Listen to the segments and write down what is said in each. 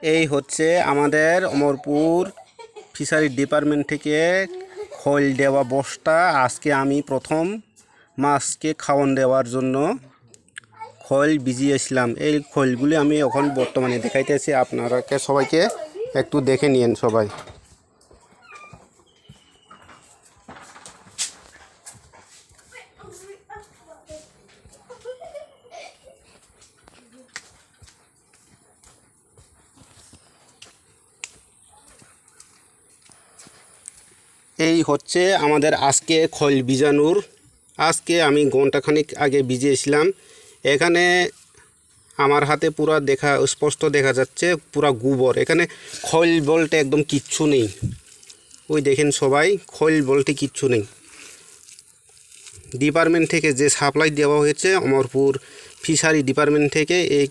এই হচ্ছে আমাদের অমরপুর ফিশারি ডিপার্টমেন্ট থেকে খোল দেওয়া বস্তা। আজকে আমি প্রথম মাছকে খাওয়ান দেওয়ার জন্য খোল ভিজিয়েছিলাম। এই খোলগুলি আমি এখন বর্তমানে দেখাইতেছি, আপনারা সবাইকে একটু দেখে নিন সবাই। এই হচ্ছে আমাদের আজকে খোল ভিজানোর। আজকে আমি ঘন্টাখানিক আগে ভিজিয়েছিলাম। এখানে আমার হাতে পুরা স্পষ্ট দেখা যাচ্ছে পুরা গোবর। এখানে খোল বলতে একদম কিচ্ছু নেই। ওই দেখেন সবাই, খোল বলতে কিচ্ছু নেই। ডিপার্টমেন্ট থেকে যে সাপ্লাই দেওয়া হয়েছে অমরপুর ফিশারি ডিপার্টমেন্ট থেকে, এই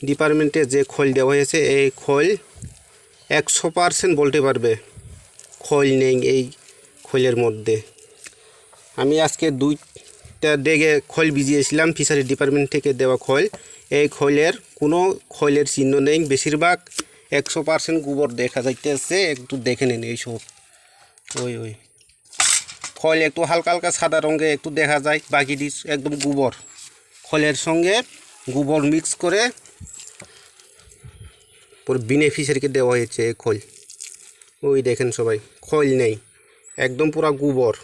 ডিপার্টমেন্টে যে খোল দেওয়া হয়েছে এই খোল 100% বলতে পারবে খোল নেই এই খোলের মধ্যে। আমি আজকে 2টা ডেগে খোল ভিজিয়েছিলাম ফিশারি ডিপার্টমেন্ট থেকে দেওয়া খোল। এই খোলের কোনো খোলের চিহ্ন নেই, বেশিরভাগ 100% গোবর দেখা যাইতেছে। একটু দেখে নিন এইসব। ওই খোল একটু হালকা হালকা সাদা রঙে একটু দেখা যায়, বাকি একদম গোবর। খোলের সঙ্গে গোবর মিক্স করে পুরো বেনিফিশিয়ারিকে দেওয়া হয়েছে এই খোল। ওই দেখেন সবাই, খোল নেই, একদম পুরা গোবর।